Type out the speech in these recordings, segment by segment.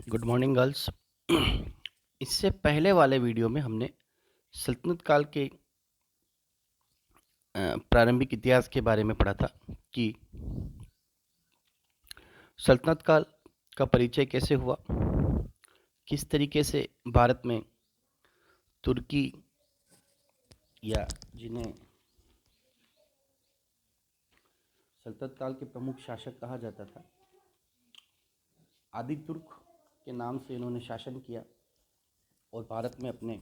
Good morning girls. इससे पहले वाले वीडियो में हमने सल्तनत काल के प्रारंभिक इतिहास के बारे में पढ़ा था कि सल्तनत काल का परिचय कैसे हुआ, किस तरीके से भारत में तुर्की या जिन्हें सल्तनत काल के प्रमुख शासक कहा जाता था, आदि तुर्क के नाम से इन्होंने शासन किया और भारत में अपने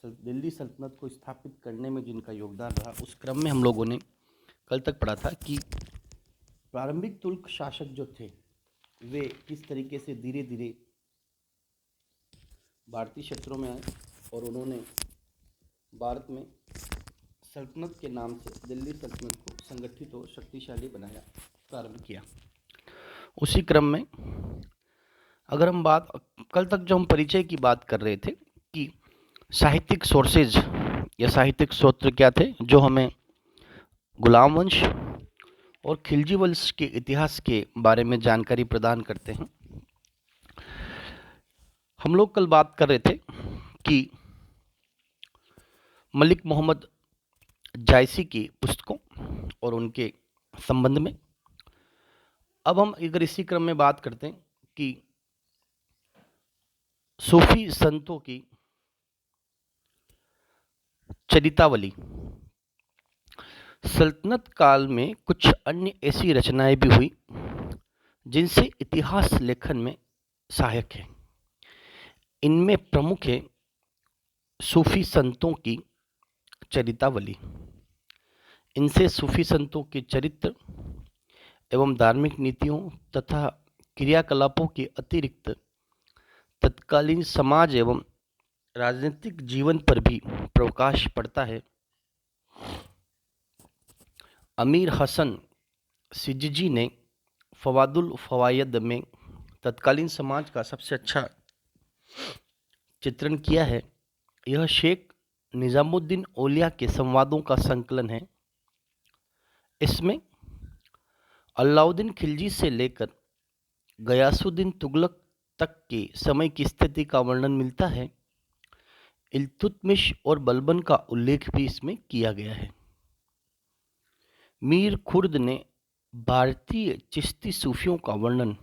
दिल्ली सल्तनत को स्थापित करने में जिनका योगदान रहा, उस क्रम में हम लोगों ने कल तक पढ़ा था कि प्रारंभिक तुर्क शासक जो थे वे किस तरीके से धीरे धीरे भारतीय क्षेत्रों में आए और उन्होंने भारत में सल्तनत के नाम से दिल्ली सल्तनत को संगठित और शक्तिशाली बनाया प्रारंभ किया। उसी क्रम में अगर हम कल तक जो हम परिचय की बात कर रहे थे कि साहित्यिक सोर्सेज या साहित्यिक स्रोत क्या थे जो हमें गुलाम वंश और खिलजी वंश के इतिहास के बारे में जानकारी प्रदान करते हैं। हम लोग कल बात कर रहे थे कि मलिक मोहम्मद जायसी की पुस्तकों और उनके संबंध में। अब हम अगर इसी क्रम में बात करते हैं कि सूफी संतों की चरितावली। सल्तनत काल में कुछ अन्य ऐसी रचनाएं भी हुई जिनसे इतिहास लेखन में सहायक है। इनमें प्रमुख है सूफी संतों की चरितावली। इनसे सूफी संतों के चरित्र एवं धार्मिक नीतियों तथा क्रियाकलापों के अतिरिक्त तत्कालीन समाज एवं राजनीतिक जीवन पर भी प्रकाश पड़ता है। अमीर हसन सिजजी ने फवादुल फवायद में तत्कालीन समाज का सबसे अच्छा चित्रण किया है। यह शेख निजामुद्दीन औलिया के संवादों का संकलन है। इसमें अलाउद्दीन खिलजी से लेकर गयासुद्दीन तुगलक तक के समय की स्थिति का वर्णन मिलता है। इल्तुतमिश और बलबन का उल्लेख भी इसमें किया गया है। मीर खुर्द ने भारतीय चिश्ती सूफियों का वर्णन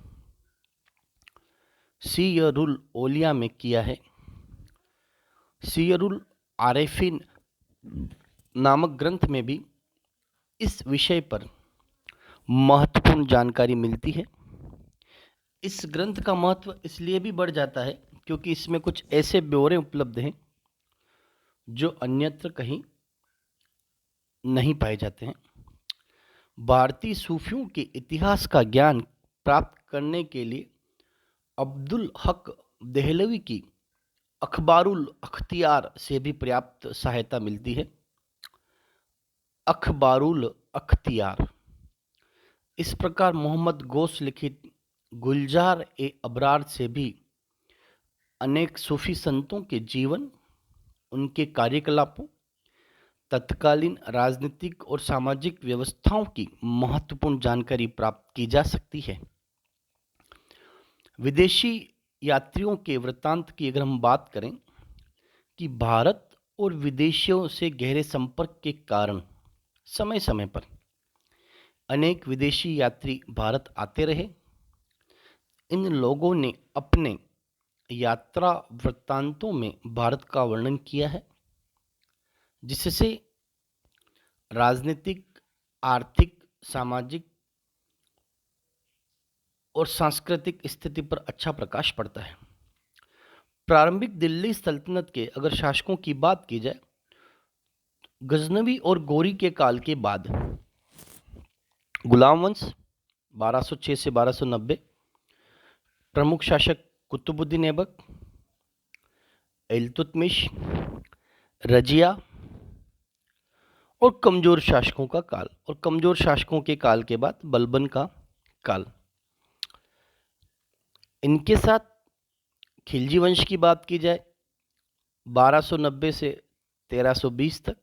सीयरुल औलिया में किया है। सीयरुल आरिफीन नामक ग्रंथ में भी इस विषय पर महत्वपूर्ण जानकारी मिलती है। इस ग्रंथ का महत्व इसलिए भी बढ़ जाता है क्योंकि इसमें कुछ ऐसे ब्यौरे उपलब्ध हैं जो अन्यत्र कहीं नहीं पाए जाते हैं। भारतीय सूफियों के इतिहास का ज्ञान प्राप्त करने के लिए अब्दुल हक देहलवी की अखबारुल अख्तियार से भी पर्याप्त सहायता मिलती है। अखबारुल अख्तियार। इस प्रकार मोहम्मद गौस लिखित गुलजार ए अबरार से भी अनेक सूफी संतों के जीवन, उनके कार्यकलापों, तत्कालीन राजनीतिक और सामाजिक व्यवस्थाओं की महत्वपूर्ण जानकारी प्राप्त की जा सकती है। विदेशी यात्रियों के वृत्तांत की अगर हम बात करें कि भारत और विदेशियों से गहरे संपर्क के कारण समय समय पर अनेक विदेशी यात्री भारत आते रहे। इन लोगों ने अपने यात्रा वृत्तांतों में भारत का वर्णन किया है, जिससे राजनीतिक, आर्थिक, सामाजिक और सांस्कृतिक स्थिति पर अच्छा प्रकाश पड़ता है। प्रारंभिक दिल्ली सल्तनत के अगर शासकों की बात की जाए, गजनवी और गौरी के काल के बाद गुलाम वंश 1206 से 1290, प्रमुख शासक कुतुबुद्दीन ऐबक, इल्तुतमिश, रजिया और कमजोर शासकों का काल, और कमजोर शासकों के काल के बाद बलबन का काल। इनके साथ खिलजी वंश की बात की जाए 1290 से 1320 तक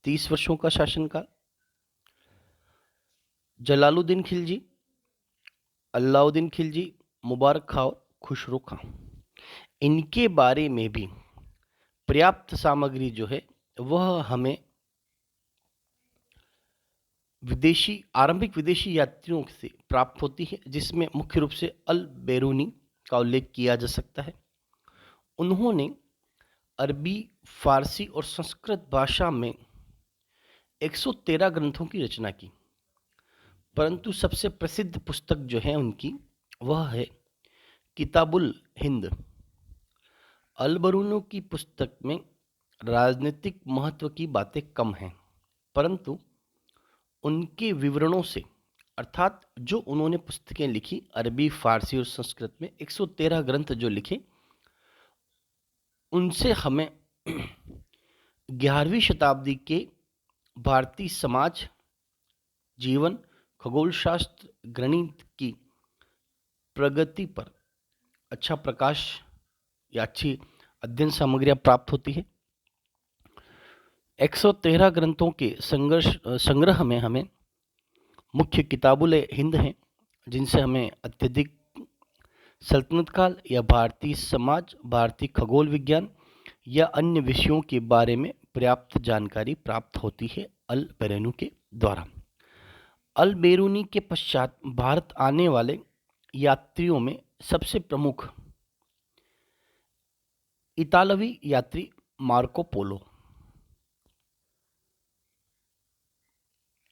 30 वर्षों का शासनकाल। जलालुद्दीन खिलजी, अलाउद्दीन खिलजी मुबारक खां और खुसरो खां, इनके बारे में भी पर्याप्त सामग्री जो है वह हमें आरंभिक विदेशी यात्रियों से प्राप्त होती है, जिसमें मुख्य रूप से अल बेरूनी का उल्लेख किया जा सकता है। उन्होंने अरबी, फारसी और संस्कृत भाषा में 113 ग्रंथों की रचना की, परंतु सबसे प्रसिद्ध पुस्तक जो है उनकी वह है किताबुल हिंद। अल बेरूनी की पुस्तक में राजनीतिक महत्व की बातें कम हैं, परंतु उनके विवरणों से, अर्थात जो उन्होंने पुस्तकें लिखी अरबी, फारसी और संस्कृत में 113 ग्रंथ जो लिखे, उनसे हमें 11वीं शताब्दी के भारतीय समाज, जीवन, खगोल शास्त्र, गणित की प्रगति पर अच्छा प्रकाश या अच्छी अध्ययन सामग्रियां प्राप्त होती है। 113 ग्रंथों के संग्रह में हमें मुख्य किताबुल हिंद हैं, जिनसे हमें अत्यधिक सल्तनत काल या भारतीय समाज, भारतीय खगोल विज्ञान या अन्य विषयों के बारे में पर्याप्त जानकारी प्राप्त होती है अल बेरूनी के द्वारा। अल बेरूनी के पश्चात भारत आने वाले यात्रियों में सबसे प्रमुख इतालवी यात्री मार्को पोलो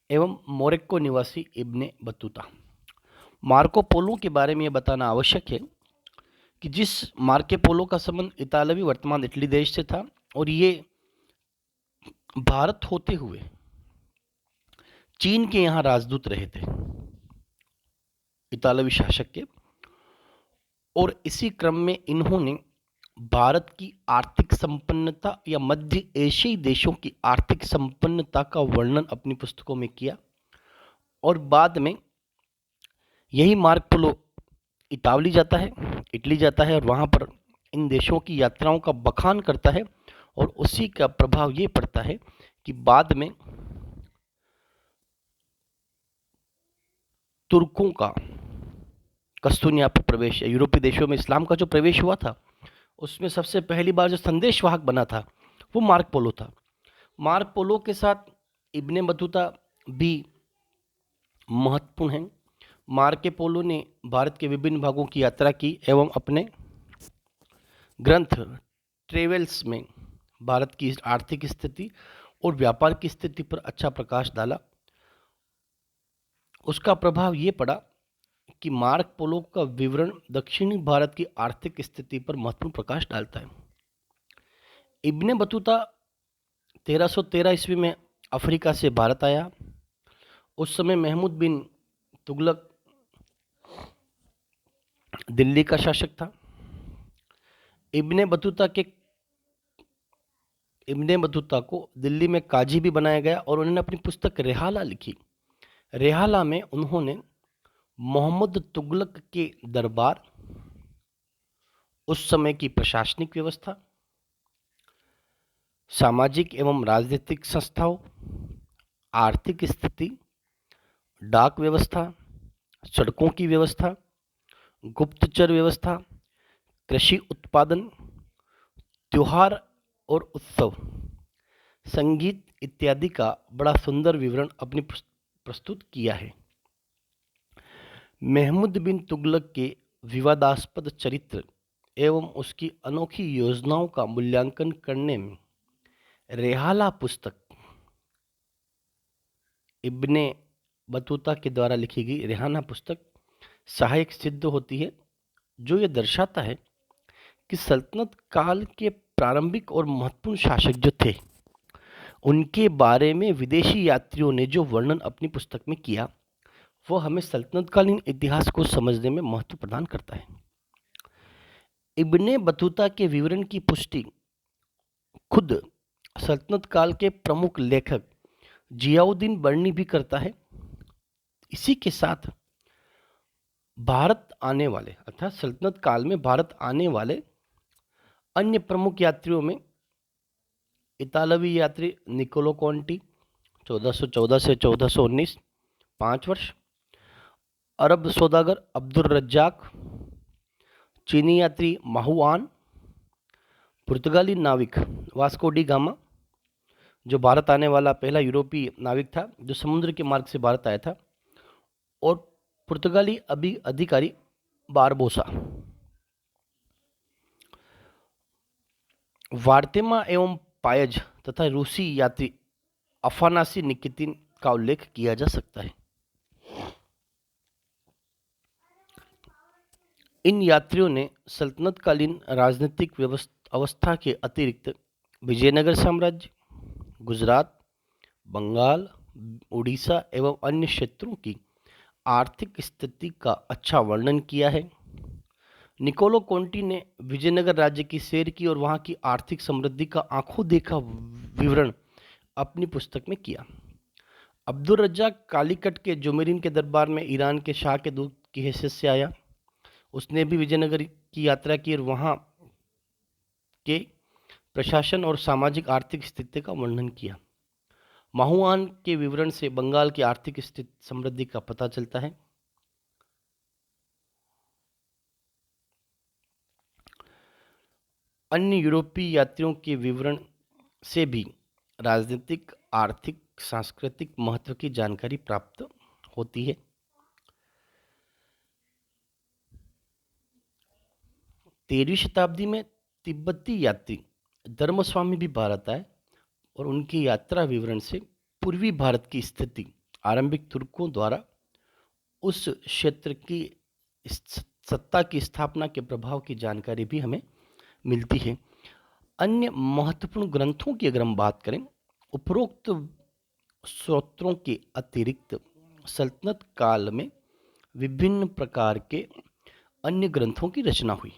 एवं मोरक्को निवासी इब्ने बतूता। मार्को पोलो के बारे में यह बताना आवश्यक है कि जिस मार्को पोलो का संबंध इतालवी वर्तमान इटली देश से था और ये भारत होते हुए चीन के यहाँ राजदूत रहे थे, इतालवी शासक के, और इसी क्रम में इन्होंने भारत की आर्थिक संपन्नता या मध्य एशियाई देशों की आर्थिक संपन्नता का वर्णन अपनी पुस्तकों में किया, और बाद में यही मार्को पोलो इटली जाता है और वहाँ पर इन देशों की यात्राओं का बखान करता है, और उसी का प्रभाव ये पड़ता है कि बाद में तुर्कों का कस्तूनिया पर प्रवेश, यूरोपीय देशों में इस्लाम का जो प्रवेश हुआ था, उसमें सबसे पहली बार जो संदेशवाहक बना था वो मार्को पोलो था। मार्को पोलो के साथ इब्ने बतूता भी महत्वपूर्ण हैं। मार्को पोलो ने भारत के विभिन्न भागों की यात्रा की एवं अपने ग्रंथ ट्रेवल्स में भारत की आर्थिक स्थिति और व्यापार की स्थिति पर अच्छा प्रकाश डाला। उसका प्रभाव ये पड़ा कि मार्को पोलो का विवरण दक्षिणी भारत की आर्थिक स्थिति पर महत्वपूर्ण प्रकाश डालता है। इब्ने बतूता 1313 ईस्वी में अफ्रीका से भारत आया। उस समय महमूद बिन तुगलक दिल्ली का शासक था। इब्ने बतूता को दिल्ली में काजी भी बनाया गया और उन्होंने अपनी पुस्तक रेहाला लिखी। रेहाला में उन्होंने मोहम्मद तुगलक के दरबार, उस समय की प्रशासनिक व्यवस्था, सामाजिक एवं राजनीतिक संस्थाओं, आर्थिक स्थिति, डाक व्यवस्था, सड़कों की व्यवस्था, गुप्तचर व्यवस्था, कृषि उत्पादन, त्योहार और उत्सव, संगीत इत्यादि का बड़ा सुंदर विवरण अपनी प्रस्तुत किया है। महमूद बिन तुगलक के विवादास्पद चरित्र एवं उसकी अनोखी योजनाओं का मूल्यांकन करने में रेहाला पुस्तक, इब्ने बतूता के द्वारा लिखी गई रेहाला पुस्तक सहायक सिद्ध होती है, जो ये दर्शाता है कि सल्तनत काल के प्रारंभिक और महत्वपूर्ण शासक जो थे उनके बारे में विदेशी यात्रियों ने जो वर्णन अपनी पुस्तक में किया वो हमें सल्तनतकालीन इतिहास को समझने में महत्व प्रदान करता है। इब्ने बतूता के विवरण की पुष्टि खुद सल्तनत काल के प्रमुख लेखक जियाउद्दीन बर्नी भी करता है। इसी के साथ भारत आने वाले, अर्थात सल्तनत काल में भारत आने वाले अन्य प्रमुख यात्रियों में इतालवी यात्री निकोलो कॉन्टी 1414 से 1419 5 वर्ष, अरब सौदागर अब्दुल रज्जाक चीनी यात्री माहुआन, पुर्तगाली नाविक वास्को डी गामा, जो भारत आने वाला पहला यूरोपीय नाविक था जो समुद्र के मार्ग से भारत आया था, और पुर्तगाली अधिकारी बारबोसा। वार्तेमा एवं पायज तथा रूसी यात्री अफानासी निकितिन का उल्लेख किया जा सकता है। इन यात्रियों ने सल्तनतकालीन राजनीतिक अवस्था के अतिरिक्त विजयनगर साम्राज्य, गुजरात, बंगाल, उड़ीसा एवं अन्य क्षेत्रों की आर्थिक स्थिति का अच्छा वर्णन किया है। निकोलो कोंटी ने विजयनगर राज्य की सैर की और वहां की आर्थिक समृद्धि का आंखों देखा विवरण अपनी पुस्तक में किया। अब्दुल रज्जाक कालीकट के जुमेरिन के दरबार में ईरान के शाह के दूत की हैसियत से आया। उसने भी विजयनगर की यात्रा की और वहां के प्रशासन और सामाजिक आर्थिक स्थिति का वर्णन किया। माहुआन के विवरण से बंगाल की आर्थिक स्थिति समृद्धि का पता चलता है। अन्य यूरोपीय यात्रियों के विवरण से भी राजनीतिक, आर्थिक, सांस्कृतिक महत्व की जानकारी प्राप्त होती है। 13वीं शताब्दी में तिब्बती यात्री धर्मस्वामी भी भारत आए और उनकी यात्रा विवरण से पूर्वी भारत की स्थिति, आरंभिक तुर्कों द्वारा उस क्षेत्र की सत्ता की स्थापना के प्रभाव की जानकारी भी हमें मिलती है। अन्य महत्वपूर्ण ग्रंथों की अगर हम बात करें, उपरोक्त स्रोतों के अतिरिक्त सल्तनत काल में विभिन्न प्रकार के अन्य ग्रंथों की रचना हुई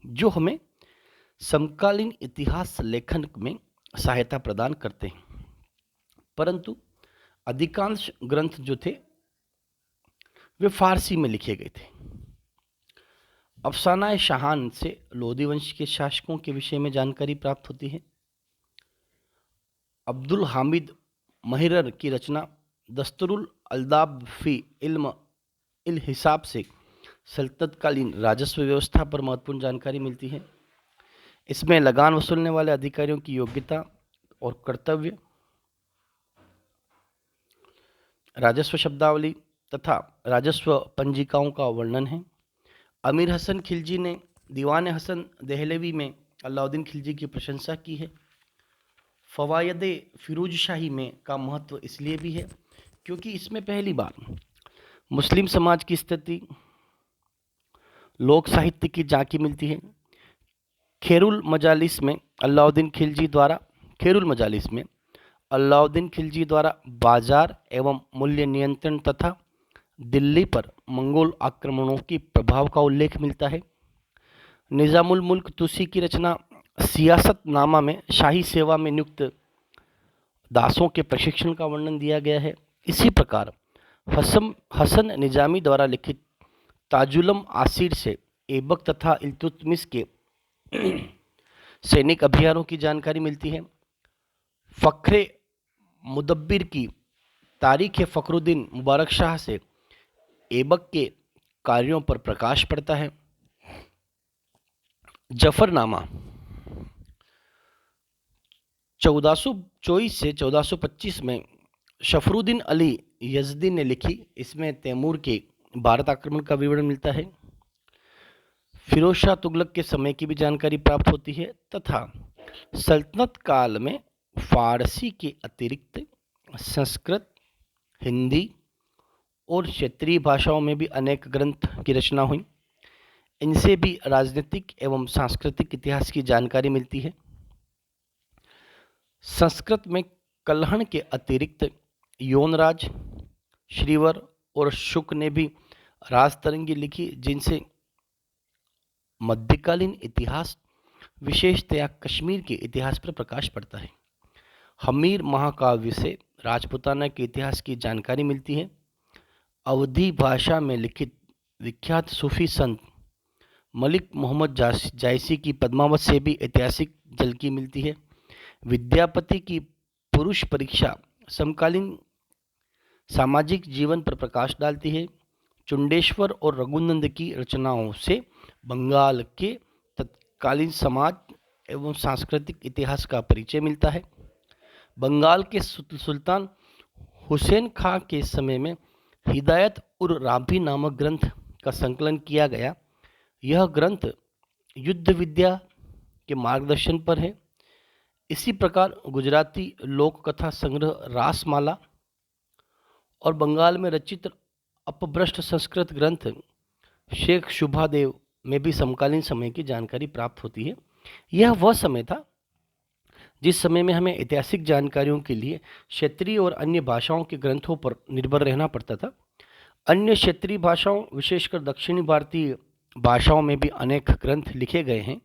जो हमें समकालीन इतिहास लेखन में सहायता प्रदान करते हैं, परंतु अधिकांश ग्रंथ जो थे वे फारसी में लिखे गए थे। अफसाना शाहान से लोदी वंश के शासकों के विषय में जानकारी प्राप्त होती है। अब्दुल हामिद महिरर की रचना दस्तुरुल अल्दाब फी इल्म इल हिसाब से सल्तनतकालीन राजस्व व्यवस्था पर महत्वपूर्ण जानकारी मिलती है। इसमें लगान वसूलने वाले अधिकारियों की योग्यता और कर्तव्य, राजस्व शब्दावली तथा राजस्व पंजिकाओं का वर्णन है। अमीर हसन खिलजी ने दीवान हसन दहलवी में अलाउद्दीन खिलजी की प्रशंसा की है। फवायदे फिरोज शाही में का महत्व इसलिए भी है क्योंकि इसमें पहली बार मुस्लिम समाज की स्थिति, लोक साहित्य की झांकी मिलती है। खेरुल मजालिस में अलाउद्दीन खिलजी द्वारा बाजार एवं मूल्य नियंत्रण तथा दिल्ली पर मंगोल आक्रमणों की प्रभाव का उल्लेख मिलता है। निजामुल मुल्क तुसी की रचना सियासतनामा में शाही सेवा में नियुक्त दासों के प्रशिक्षण का वर्णन दिया गया है। इसी प्रकार हसन निजामी द्वारा लिखित ताजुलम आसिर से ऐबक तथा इल्तुतमिश के सैनिक अभियानों की जानकारी मिलती है। फखरे मुदब्बिर की तारीख फखरुद्दीन मुबारक शाह से ऐबक के कार्यों पर प्रकाश पड़ता है। जफरनामा 1424 से 1425 में शफरुद्दीन अली यजदी ने लिखी। इसमें तैमूर के भारत आक्रमण का विवरण मिलता है। फिरोज शाह तुगलक के समय की भी जानकारी प्राप्त होती है तथा सल्तनत काल में फारसी के अतिरिक्त संस्कृत, हिंदी और क्षेत्रीय भाषाओं में भी अनेक ग्रंथ की रचना हुई। इनसे भी राजनीतिक एवं सांस्कृतिक इतिहास की जानकारी मिलती है। संस्कृत में कल्हण के अतिरिक्त योनराज, श्रीवर और शुक ने भी राजतरंगी लिखी, जिनसे मध्यकालीन इतिहास, विशेषतया कश्मीर के इतिहास पर प्रकाश पड़ता है। हमीर महाकाव्य से राजपूताना के इतिहास की जानकारी मिलती है। अवधी भाषा में लिखित विख्यात सूफी संत मलिक मोहम्मद जायसी की पद्मावत से भी ऐतिहासिक झलकी मिलती है। विद्यापति की पुरुष परीक्षा समकालीन सामाजिक जीवन पर प्रकाश डालती है। चुंडेश्वर और रघुनंद की रचनाओं से बंगाल के तत्कालीन समाज एवं सांस्कृतिक इतिहास का परिचय मिलता है। बंगाल के सुल्तान हुसैन खां के समय में हिदायत उर राबी नामक ग्रंथ का संकलन किया गया। यह ग्रंथ युद्ध विद्या के मार्गदर्शन पर है। इसी प्रकार गुजराती लोक कथा संग्रह रासमाला और बंगाल में रचित अपभ्रष्ट संस्कृत ग्रंथ शेख शुभादेव में भी समकालीन समय की जानकारी प्राप्त होती है। यह वह समय था जिस समय में हमें ऐतिहासिक जानकारियों के लिए क्षेत्रीय और अन्य भाषाओं के ग्रंथों पर निर्भर रहना पड़ता था। अन्य क्षेत्रीय भाषाओं, विशेषकर दक्षिणी भारतीय भाषाओं में भी अनेक ग्रंथ लिखे गए हैं।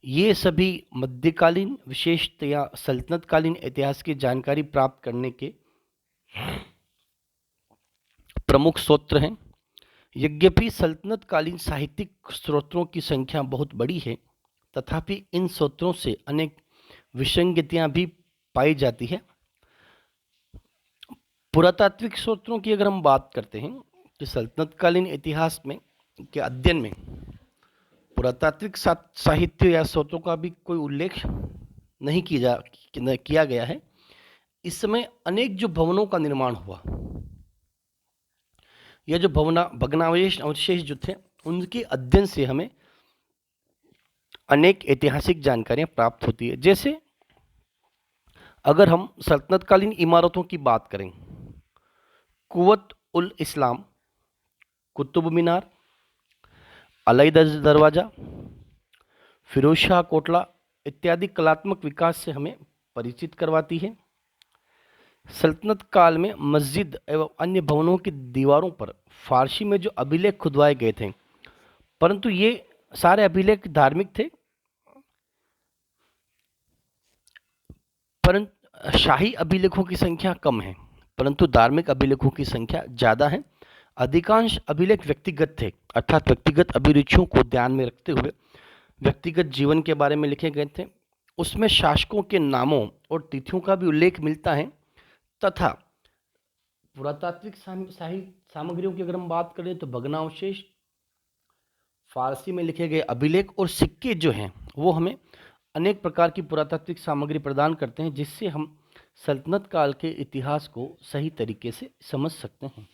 ये सभी मध्यकालीन, विशेषतया सल्तनतकालीन इतिहास की जानकारी प्राप्त करने के प्रमुख स्रोत हैं। यद्यपि सल्तनतकालीन साहित्यिक स्रोतों की संख्या बहुत बड़ी है, तथापि इन स्रोतों से अनेक विसंगतियां भी पाई जाती है। पुरातात्विक स्रोतों की अगर हम बात करते हैं कि सल्तनतकालीन इतिहास में के अध्ययन में पुरातात्विक साहित्य या स्रोतों का भी कोई उल्लेख नहीं किया गया है। इस समय अनेक जो भवनों का निर्माण हुआ या जो भग्नावशेष अवशेष जो थे, उनके अध्ययन से हमें अनेक ऐतिहासिक जानकारियां प्राप्त होती है। जैसे अगर हम सल्तनतकालीन इमारतों की बात करें, कुवत उल इस्लाम, कुतुब मीनार, अलई दरवाजा, फिरोज शाह कोटला इत्यादि कलात्मक विकास से हमें परिचित करवाती है। सल्तनत काल में मस्जिद एवं अन्य भवनों की दीवारों पर फारसी में जो अभिलेख खुदवाए गए थे, परंतु ये सारे अभिलेख धार्मिक थे, परंतु शाही अभिलेखों की संख्या कम है, परंतु धार्मिक अभिलेखों की संख्या ज़्यादा है। अधिकांश अभिलेख व्यक्तिगत थे, अर्थात व्यक्तिगत अभिरुचियों को ध्यान में रखते हुए व्यक्तिगत जीवन के बारे में लिखे गए थे। उसमें शासकों के नामों और तिथियों का भी उल्लेख मिलता है। तथा पुरातात्विक सामग्रियों की अगर हम बात करें तो भग्नावशेष, फारसी में लिखे गए अभिलेख और सिक्के जो हैं वो हमें अनेक प्रकार की पुरातात्विक सामग्री प्रदान करते हैं, जिससे हम सल्तनत काल के इतिहास को सही तरीके से समझ सकते हैं।